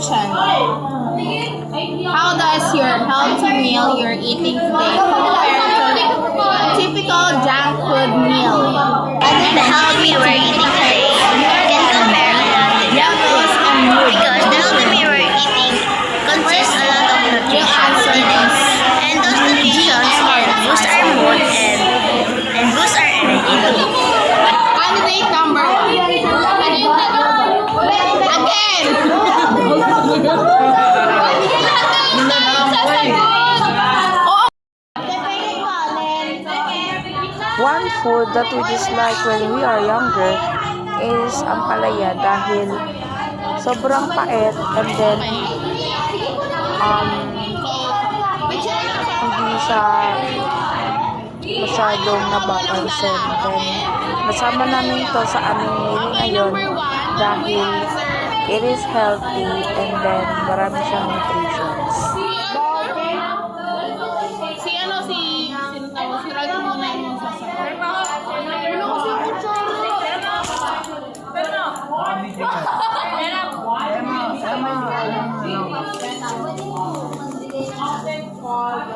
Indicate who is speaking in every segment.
Speaker 1: question. How does your healthy meal you're eating today compare to typical junk food meal?
Speaker 2: The healthy meal we're eating today can compare a lot to junk food because the healthy meal we're eating consists a lot of nutrients in it, and those nutrients can boost our mood and boost our energy too.
Speaker 1: Candidate number 1. Again!
Speaker 3: One food that we dislike when we are younger is ang palaya dahil sobrang pait, and then hindi siya masyadong napapansin. Then nasama namin to sa aming meal ngayon dahil it is healthy and then marami siyang nutritions.
Speaker 1: Si Rod muna yung sasagot.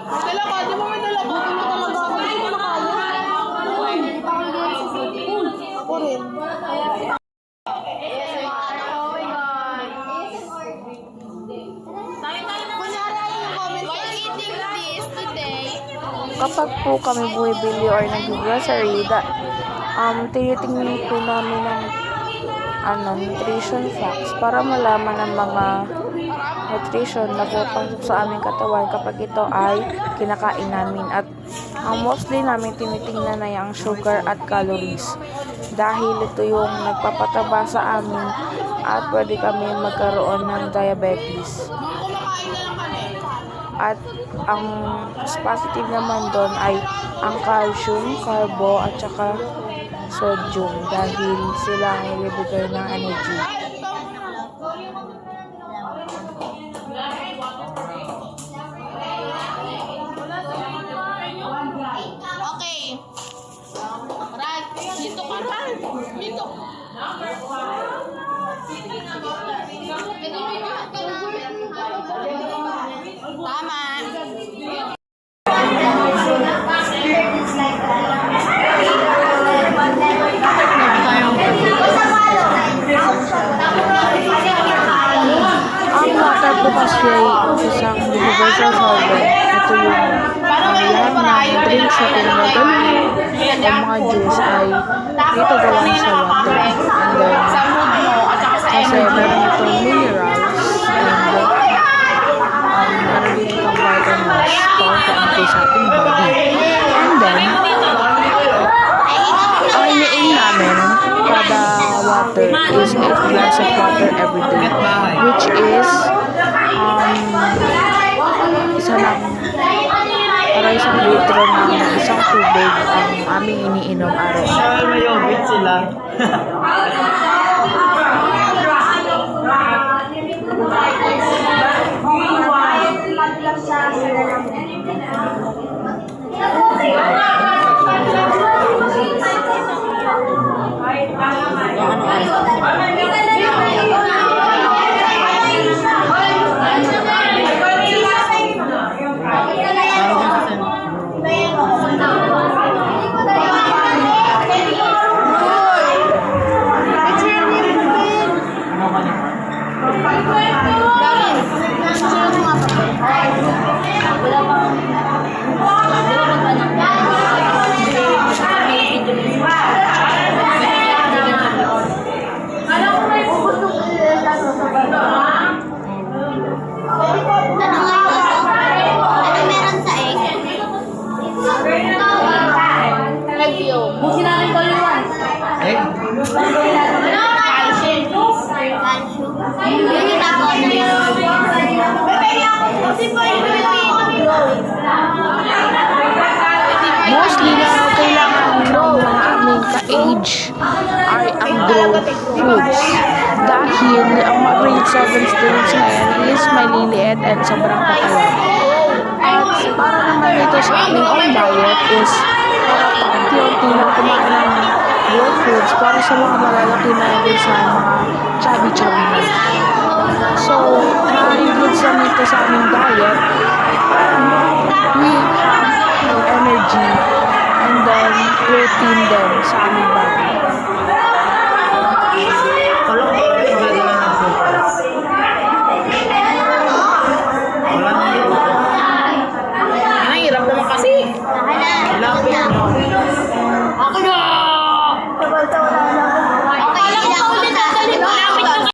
Speaker 1: Dala ka, di mo may dala ka. Ako rin.
Speaker 3: Kapag po kami bumibili or nag-grocery, tinitingnan po namin ng nutrition facts para malaman ang mga nutrition na pupasok sa aming katawan kapag ito ay kinakain namin. At mostly namin tinitingnan na yung sugar at calories dahil ito yung nagpapataba sa amin at pwede kami magkaroon ng diabetes. At ang positive naman doon ay ang calcium, carbo at saka sodium dahil sila ang ibibigay ng energy.
Speaker 1: Okay. Rad, dito ka, Rad. Dito. Tama.
Speaker 3: Ang water po kasi ay isang universal solvent. Ito yung lahat ng drinks na pinagagaling o mga juice ay dito gawan sa water. And then, kasi meron itong minerals and meron din itong vitamins para paantay sa ating body. And then, ang iniin namin kada water is 8 glass of water every day, which is isang litro ng isang tubig ang aming iniinom araw-araw.
Speaker 4: May yogurt sila.
Speaker 3: Mostly na kailangan ng mga aming ka-age ay ang growth foods dahil ang mga grade 7 students ngayon is maliliit at sobrang patayan. At para naman ito sa aming own diet is para paunti-unti lang kumain ng growth foods para sa mga malalaki na din sa mga chubby-chubby na. So, dito sa aming diet para we have energy and then protein din sa aming body.